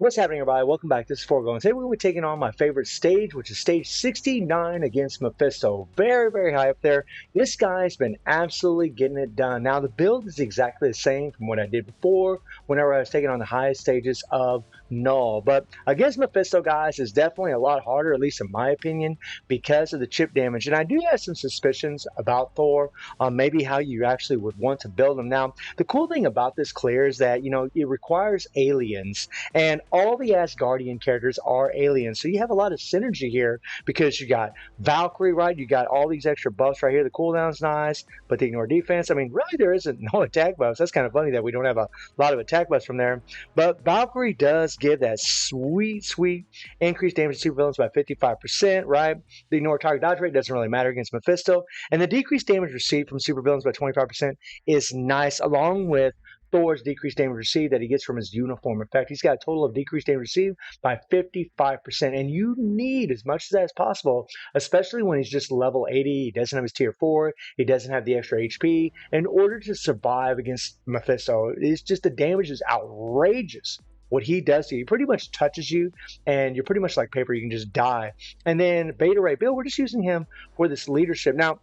What's happening, everybody? Welcome back. This is Forgo, and today we're going to be taking on my favorite stage, which is stage 69 against Mephisto. Very, very high up there. This guy's been absolutely getting it done. Now, the build is exactly the same from what I did before whenever I was taking on the highest stages of Null. But against Mephisto, guys, is definitely a lot harder, at least in my opinion, because of the chip damage. And I do have some suspicions about Thor on maybe how you actually would want to build him. Now, the cool thing about this clear is that, it requires aliens. And all the Asgardian characters are aliens. So you have a lot of synergy here because you got Valkyrie, right? You got all these extra buffs right here. The cooldown's nice, but they ignore defense. I mean, really, there isn't no attack buffs. That's kind of funny that we don't have a lot of attack buffs from there. But Valkyrie does give that sweet, sweet increased damage to supervillains by 55%, right? The ignore target dodge rate doesn't really matter against Mephisto. And the decreased damage received from supervillains by 25% is nice, along with Thor's decreased damage received that he gets from his uniform. In fact, he's got a total of decreased damage received by 55%. And you need as much of that as possible, especially when he's just level 80. He doesn't have his tier 4. He doesn't have the extra HP. In order to survive against Mephisto, it's just the damage is outrageous. What he does to you, he pretty much touches you, and you're pretty much like paper. You can just die. And then Beta Ray Bill, we're just using him for this leadership. Now,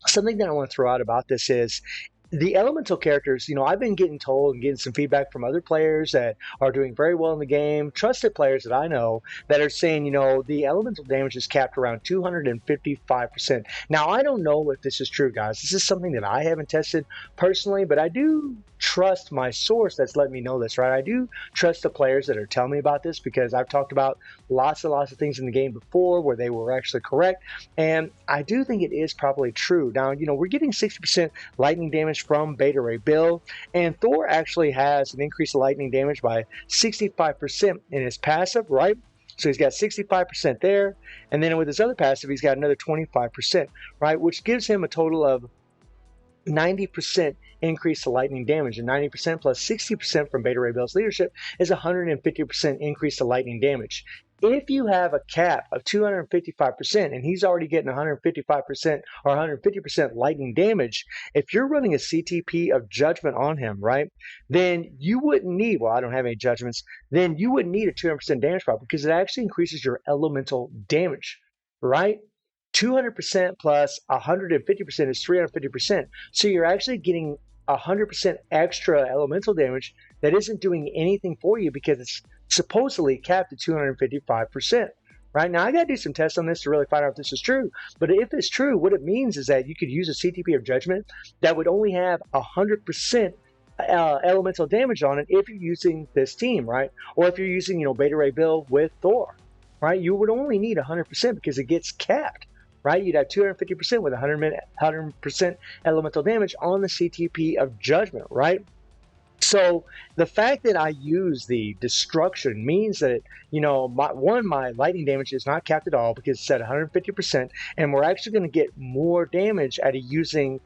something that I want to throw out about this is the elemental characters. I've been getting told and getting some feedback from other players that are doing very well in the game, trusted players that I know, that are saying, the elemental damage is capped around 255%. Now, I don't know if this is true, guys. This is something that I haven't tested personally, but I do trust my source that's letting me know this, right? I do trust the players that are telling me about this because I've talked about lots and lots of things in the game before where they were actually correct, and I do think it is probably true. Now, we're getting 60% lightning damage from Beta Ray Bill, and Thor actually has an increase of lightning damage by 65% in his passive, right? So he's got 65% there, and then with his other passive, he's got another 25%, right? Which gives him a total of 90% increase to lightning damage, and 90% plus 60% from Beta Ray Bill's leadership is 150% increase to lightning damage. If you have a cap of 255% and he's already getting 155% or 150% lightning damage, if you're running a CTP of judgment on him, right, then you wouldn't need, well, I don't have any judgments, then you wouldn't need a 200% damage problem because it actually increases your elemental damage, right? 200% plus 150% is 350%. So you're actually getting 100% extra elemental damage that isn't doing anything for you because it's supposedly capped at 255%. Right now, I got to do some tests on this to really find out if this is true. But if it's true, what it means is that you could use a CTP of Judgment that would only have 100% elemental damage on it if you're using this team, right? Or if you're using, Beta Ray Bill with Thor, right? You would only need 100% because it gets capped. Right, you'd have 250% with 100% elemental damage on the CTP of Judgment, right? So the fact that I use the destruction means that, my lightning damage is not capped at all because it's at 150%, and we're actually going to get more damage out of using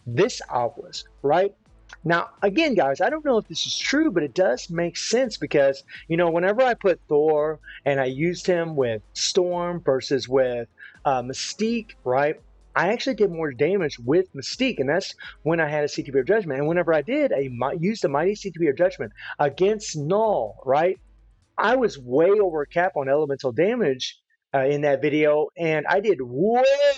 this obelisk, right? Now, again, guys, I don't know if this is true, but it does make sense because, whenever I put Thor and I used him with Storm versus with Mystique, right, I actually did more damage with Mystique, and that's when I had a CTP of Judgment. And whenever I did, used a mighty CTP of Judgment against Null, right, I was way over a cap on elemental damage in that video, and I did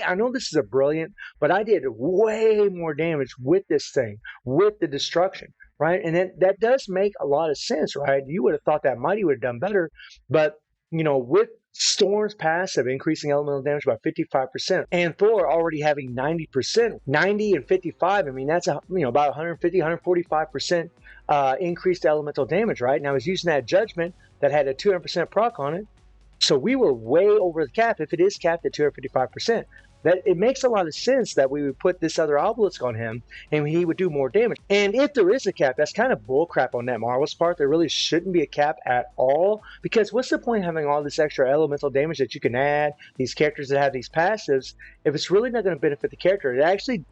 I know this is a brilliant, but I did way more damage with this thing, with the destruction, right? And that does make a lot of sense, right? You would have thought that Mighty would have done better, but, with Storm's passive increasing elemental damage by 55%, and Thor already having 90%, 90 and 55, I mean, that's about 150, 145% increased elemental damage, right? Now, I was using that Judgment that had a 200% proc on it, so we were way over the cap if it is capped at 255%. That it makes a lot of sense that we would put this other obelisk on him and he would do more damage. And if there is a cap, that's kind of bullcrap on that Marvel's part. There really shouldn't be a cap at all, because what's the point of having all this extra elemental damage that you can add, these characters that have these passives, if it's really not going to benefit the character? It actually,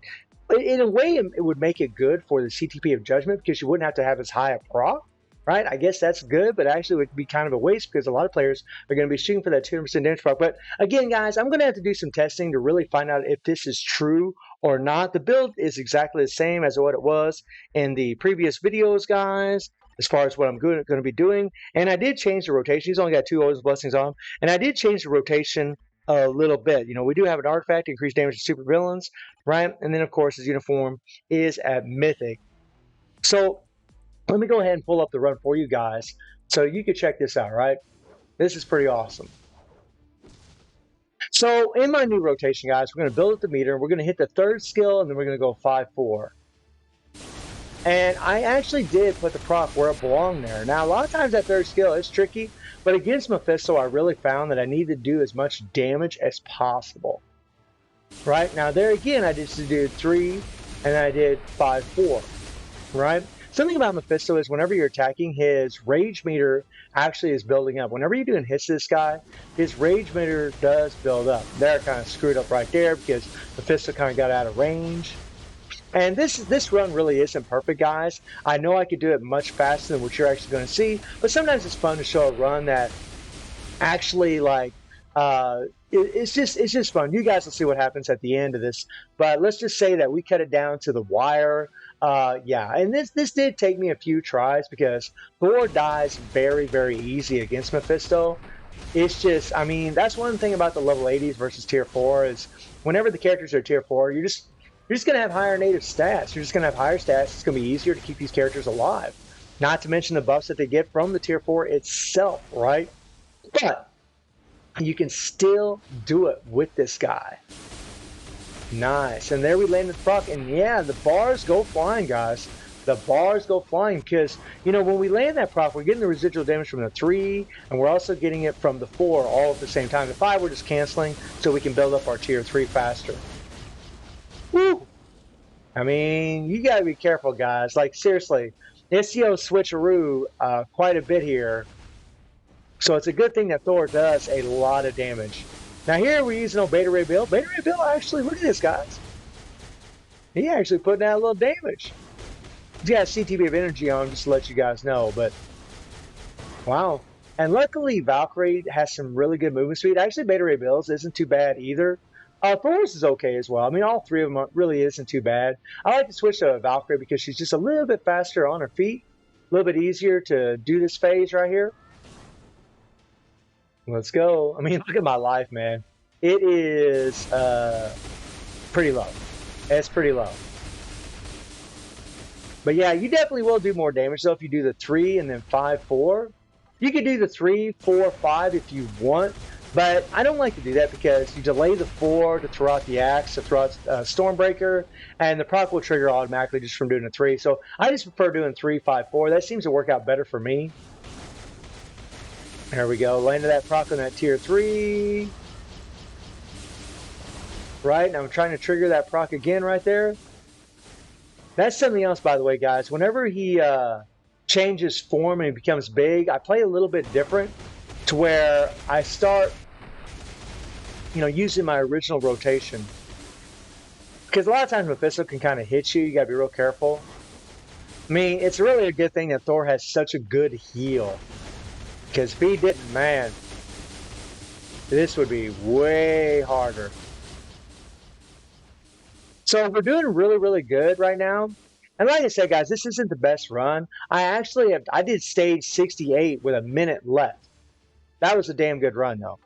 in a way, it would make it good for the CTP of Judgment because you wouldn't have to have as high a proc. Right, I guess that's good, but actually it would be kind of a waste because a lot of players are going to be shooting for that 200% damage proc. But again, guys, I'm going to have to do some testing to really find out if this is true or not. The build is exactly the same as what it was in the previous videos, guys. as far as what I'm going to be doing. And I did change the rotation. He's only got 2 O's blessings on him. And I did change the rotation a little bit. You know, we do have an artifact, increased damage to super villains, right? And then, of course, his uniform is at Mythic. So let me go ahead and pull up the run for you guys so you can check this out, right? This is pretty awesome. So in my new rotation, guys, we're going to build up the meter. We're going to hit the 3rd skill, and then we're going to go 5-4. And I actually did put the proc where it belonged there. Now, a lot of times that 3rd skill is tricky, but against Mephisto, I really found that I need to do as much damage as possible. Right? Now, there again, I just did 3, and I did 5-4. Right? Something about Mephisto is whenever you're attacking, his rage meter actually is building up. Whenever you're doing hits to this guy, his rage meter does build up. They're kind of screwed up right there because Mephisto kind of got out of range. And this run really isn't perfect, guys. I know I could do it much faster than what you're actually going to see, but sometimes it's fun to show a run that actually, like, it's just fun. You guys will see what happens at the end of this. But let's just say that we cut it down to the wire. Yeah, and this did take me a few tries because Thor dies very, very easy against Mephisto. It's just, I mean, that's one thing about the level 80s versus tier 4 is whenever the characters are tier 4, you're just going to have higher native stats. You're just going to have higher stats. It's going to be easier to keep these characters alive. Not to mention the buffs that they get from the tier 4 itself, right? But you can still do it with this guy. Nice. And there we landed the proc. And yeah, the bars go flying, guys. The bars go flying because, you know, when we land that proc, we're getting the residual damage from the 3, and we're also getting it from the 4 all at the same time. The 5 we're just canceling so we can build up our tier 3 faster. Woo! I mean, you got to be careful, guys. Like, seriously, SEO switcheroo quite a bit here. So it's a good thing that Thor does a lot of damage. Now here we're using Beta Ray Bill. Beta Ray Bill actually, look at this, guys. He actually putting out a little damage. He's got a CTB of energy on him, just to let you guys know. But, wow. And luckily, Valkyrie has some really good movement speed. Actually, Beta Ray Bill's isn't too bad either. Thor's is okay as well. I mean, all 3 of them really isn't too bad. I like to switch to Valkyrie because she's just a little bit faster on her feet. A little bit easier to do this phase right here. Let's go. I mean, look at my life, man. It is pretty low. It's pretty low. But yeah, you definitely will do more damage though if you do the 3 and then 5-4. You could do the 3, 4, 5 if you want, but I don't like to do that because you delay the 4 to throw out the axe, to throw out Stormbreaker, and the proc will trigger automatically just from doing a 3. So I just prefer doing 3, 5, 4. That seems to work out better for me. There we go. Landed that proc on that tier 3. Right, and I'm trying to trigger that proc again right there. That's something else, by the way, guys. Whenever he changes form and he becomes big, I play a little bit different to where I start, you know, using my original rotation. Because a lot of times Mephisto can kind of hit you. You got to be real careful. I mean, it's really a good thing that Thor has such a good heal. Because if he didn't, man, this would be way harder. So we're doing really, really good right now. And like I said, guys, this isn't the best run. I did stage 68 with a minute left. That was a damn good run, though.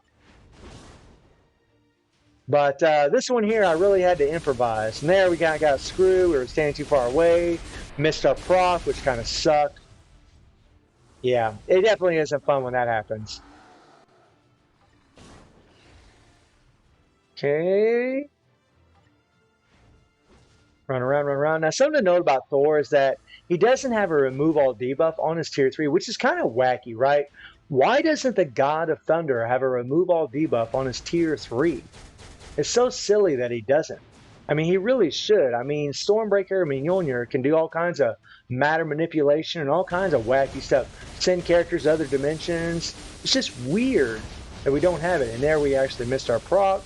But this one here, I really had to improvise. And there we got screwed. We were standing too far away. Missed our proc, which kind of sucked. Yeah, it definitely isn't fun when that happens. Okay. Run around, run around. Now, something to note about Thor is that he doesn't have a remove all debuff on his tier 3, which is kind of wacky, right? Why doesn't the God of Thunder have a remove all debuff on his tier 3? It's so silly that he doesn't. I mean, he really should. I mean, Stormbreaker, Mjolnir can do all kinds of matter manipulation and all kinds of wacky stuff. Send characters to other dimensions. It's just weird that we don't have it. And there we actually missed our proc.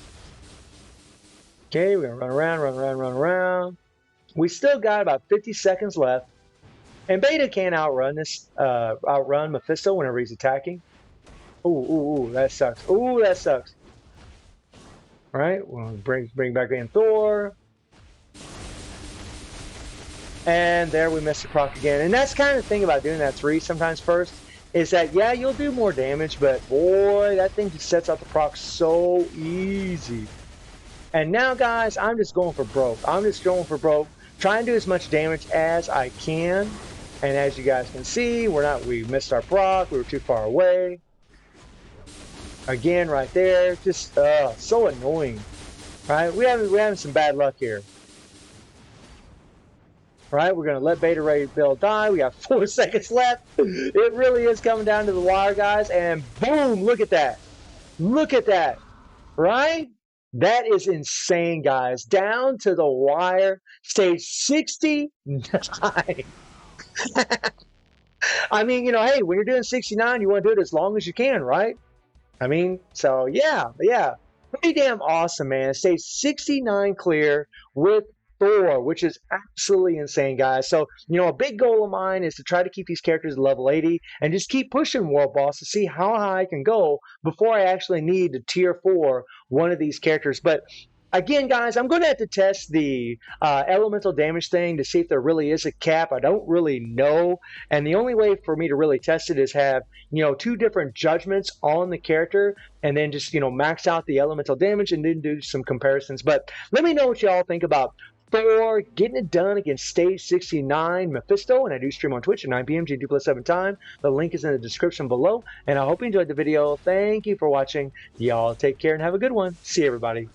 Okay, we're going to run around, run around, run around. We still got about 50 seconds left. And Beta can outrun Mephisto whenever he's attacking. Ooh, that sucks. Ooh, that sucks. All right, we'll bring back in Thor. And there we missed the proc again. And that's kind of the thing about doing that 3 sometimes first, is that, yeah, you'll do more damage, but boy, that thing just sets out the proc so easy. And now, guys, I'm just going for broke. I'm just going for broke, trying to do as much damage as I can. And as you guys can see, we missed our proc. We were too far away. Again, right there, just so annoying. Right? We're having some bad luck here. Right, we're going to let Beta Ray Bill die. We got 4 seconds left. It really is coming down to the wire, guys. And boom, look at that. Look at that. Right? That is insane, guys. Down to the wire. Stage 69. I mean, you know, hey, when you're doing 69, you want to do it as long as you can, right? I mean, so yeah. Pretty damn awesome, man. Stage 69 clear with Thor, which is absolutely insane, guys. So, you know, a big goal of mine is to try to keep these characters at level 80 and just keep pushing World Boss to see how high I can go before I actually need to tier 4 one of these characters. But again, guys, I'm going to have to test the elemental damage thing to see if there really is a cap. I don't really know. And the only way for me to really test it is have, you know, 2 different judgments on the character and then just, you know, max out the elemental damage and then do some comparisons. But let me know what y'all think about Thor getting it done against Stage 69 Mephisto, and I do stream on Twitch at 9 p.m. G2+7 time. The link is in the description below, and I hope you enjoyed the video. Thank you for watching. Y'all take care and have a good one. See you, everybody.